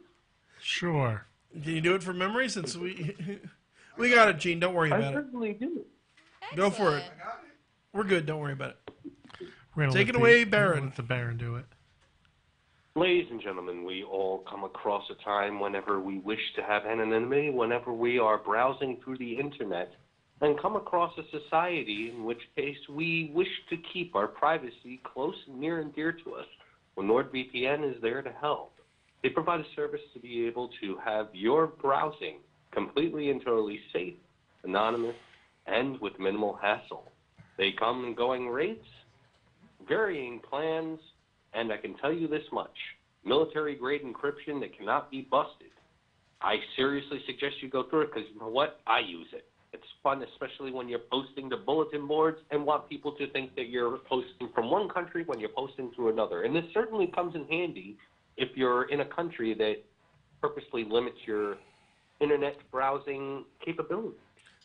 Sure. Can you do it from memory? Since we... we got it, Gene. Don't worry I about it. certainly do. Go for it. Excellent. I got it. We're good. Don't worry about it. We're gonna Take let it away, we're gonna Baron. Let the Baron do it. Ladies and gentlemen, we all come across a time whenever we wish to have anonymity, whenever we are browsing through the internet and come across a society in which case we wish to keep our privacy close and near and dear to us. Well, NordVPN is there to help. They provide a service to be able to have your browsing completely and totally safe, anonymous, and with minimal hassle. They come and going rates, varying plans, and I can tell you this much, military-grade encryption that cannot be busted. I seriously suggest you go through it because you know what? I use it. It's fun, especially when you're posting to bulletin boards and want people to think that you're posting from one country when you're posting to another. And this certainly comes in handy if you're in a country that purposely limits your internet browsing capabilities.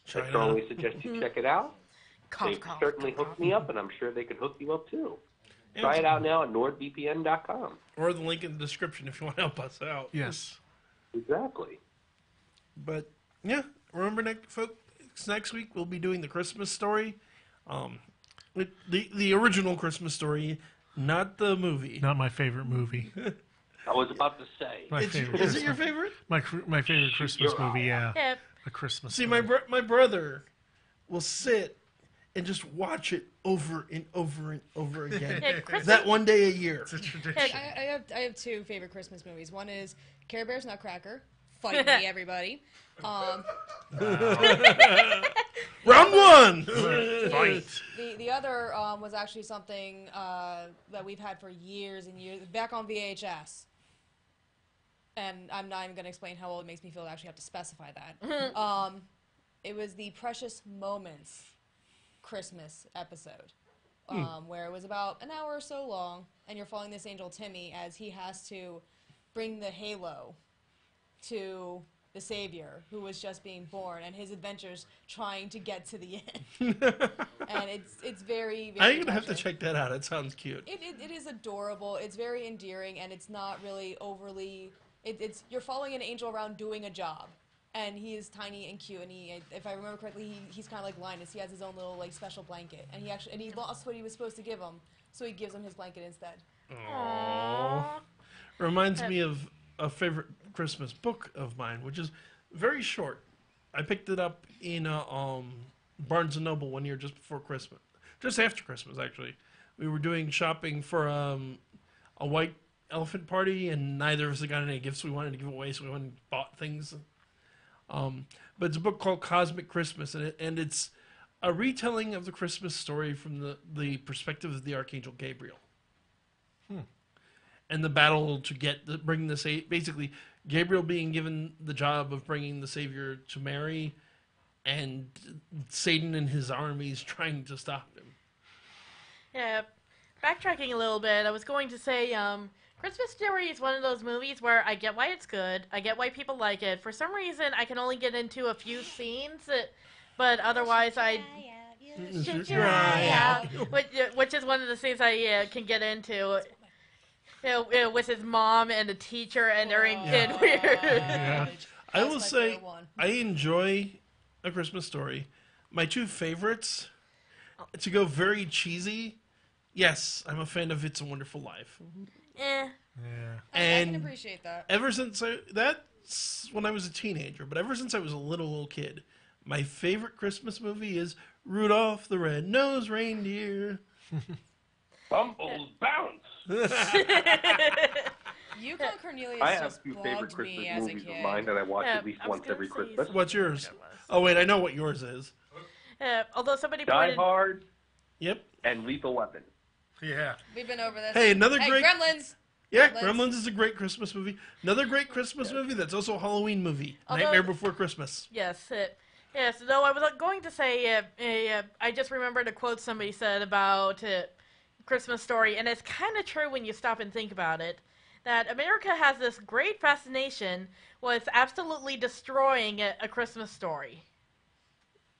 I China. strongly suggest you check it out. Cough, They've cough, certainly cough. hooked me up, and I'm sure they could hook you up too. Try it out now at nordvpn.com. Or the link in the description if you want to help us out. Yes. Exactly. But yeah, remember next week we'll be doing the Christmas story, the original Christmas story, not the movie. Not my favorite movie. I was about to say. My favorite. Is it your favorite? My favorite Christmas movie. Yeah. Yep. A Christmas. See, Story. my brother will sit and just watch it over and over and over again. Yeah, Christmas- That one day a year. It's a tradition. I have two favorite Christmas movies. One is Care Bears Nutcracker. Fight me, everybody. Round one. Fight. The other was actually something that we've had for years and years, back on VHS. And I'm not even going to explain how old it makes me feel to actually have to specify that. It was the Precious Moments Christmas episode, where it was about an hour or so long, and you're following this angel Timmy as he has to bring the halo to the Savior, who was just being born, and his adventures trying to get to the end. And it's very, very I'm gonna have to touching. check that out. It sounds cute. It is adorable. It's very endearing, and it's not really overly. It's you're following an angel around doing a job, and he is tiny and cute. And if I remember correctly, he's kind of like Linus. He has his own little like special blanket, and he lost what he was supposed to give him, so he gives him his blanket instead. Aww. Reminds me of a favorite Christmas book of mine, which is very short. I picked it up in Barnes and Noble one year just before Christmas, just after Christmas actually. We were doing shopping for a white elephant party, and neither of us had got any gifts we wanted to give away, so we went and bought things. But it's a book called Cosmic Christmas, and it's a retelling of the Christmas story from the perspective of the Archangel Gabriel. And the battle to bring the basically Gabriel being given the job of bringing the Savior to Mary, and Satan and his armies trying to stop him. Yeah. Backtracking a little bit, I was going to say, Christmas Story is one of those movies where I get why it's good, I get why people like it. For some reason, I can only get into a few scenes, but otherwise Shoot your eye out. which is one of the scenes I can get into. With his mom and the teacher, and they're in weird. I That's will my say favorite one. I enjoy A Christmas Story. My two favorites, to go very cheesy, yes, I'm a fan of It's a Wonderful Life. Eh. Yeah. I And can appreciate that. ever since that's when I was a teenager, but ever since I was a little kid, my favorite Christmas movie is Rudolph the Red-Nosed Reindeer. Bumbles bounce. Yukon Cornelius I have just two favorite bugged Christmas me as a movies kid. of mine that I watch Yeah, at least I was once gonna every say Christmas. What's yours? Oh, wait, I know what yours is. Although somebody Die pointed, Hard Yep. and Lethal Weapon. Yeah. We've been over this. Hey, another great... Gremlins! Yeah, Gremlins. Gremlins is a great Christmas movie. Another great Christmas movie that's also a Halloween movie. Although- Nightmare Before Christmas. yes, though I was going to say, I just remembered a quote somebody said about Christmas Story, and it's kind of true when you stop and think about it, that America has this great fascination with absolutely destroying a Christmas Story.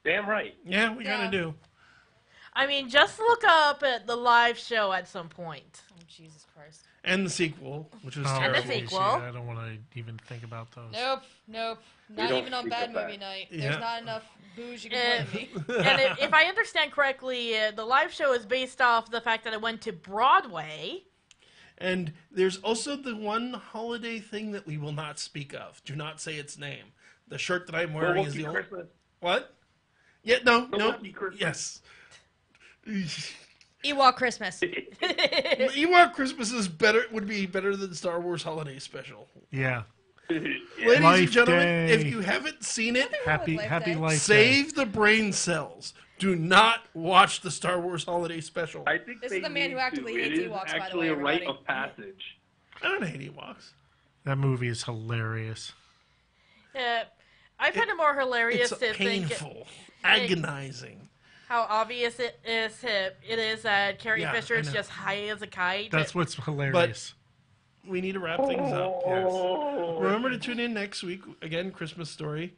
Damn right. Yeah, we kind Yeah. of do. I mean, just look up at the live show at some point. Oh, Jesus Christ. And the sequel, which was Oh, And the terrible. sequel. I don't want to even think about those. Nope. Not don't even on speak bad of that. movie night. Yeah. There's not enough booze you can play me. And if I understand correctly, the live show is based off the fact that it went to Broadway. And there's also the one holiday thing that we will not speak of. Do not say its name. The shirt that I'm wearing is the only... Christmas. What? Yeah, no. Wookiee Christmas. Yes. Ewok Christmas. Ewok Christmas would be better than Star Wars Holiday Special. Yeah. Ladies Life and gentlemen, Day. if you haven't seen it, Happy Life Happy Day. Life Day. save the brain cells. Do not watch the Star Wars Holiday Special. I think This they is the man need who actively to. hates It is Ewoks, by the actually way, a rite everybody. of passage. I don't hate Ewoks. That movie is hilarious. I find it more hilarious It's to think painful, agonizing. how obvious it is that Carrie Yeah, Fisher is I know. just high as a kite. That's what's hilarious. We need to wrap things up. Oh. Remember to tune in next week. Again, Christmas Story.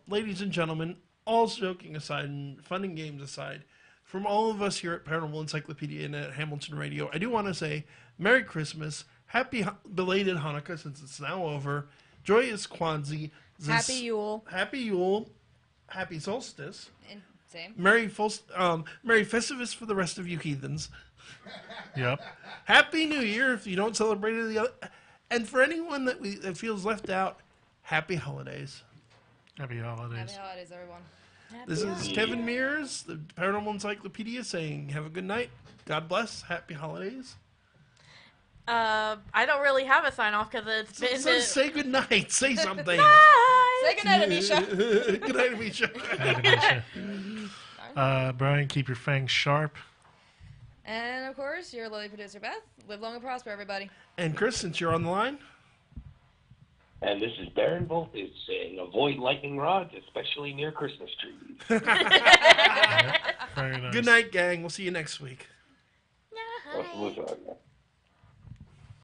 Ladies and gentlemen, all joking aside and fun and games aside, from all of us here at Paranormal Encyclopedia and at Hamilton Radio, I do want to say Merry Christmas, Happy belated Hanukkah since it's now over, Joyous Kwanzaa, Happy Yule. Happy Yule, Happy Solstice, And same. Merry Festivus for the rest of you heathens. Yep. Happy New Year if you don't celebrate it. And for anyone that feels left out, happy holidays. Happy holidays. Happy holidays, everyone. This is Kevin Mears, the Paranormal Encyclopedia, saying have a good night. God bless. Happy holidays. I don't really have a sign off because it's been. So say good night. Say something. Say goodnight, Anisha. Good night, Amisha. Happy Anisha. Brian, keep your fangs sharp. And of course, your lovely producer Beth. Live long and prosper, everybody. And Chris, since you're on the line. And this is Baron Voltage saying, avoid lightning rods, especially near Christmas trees. Very nice. Good night, gang. We'll see you next week. That's what's up.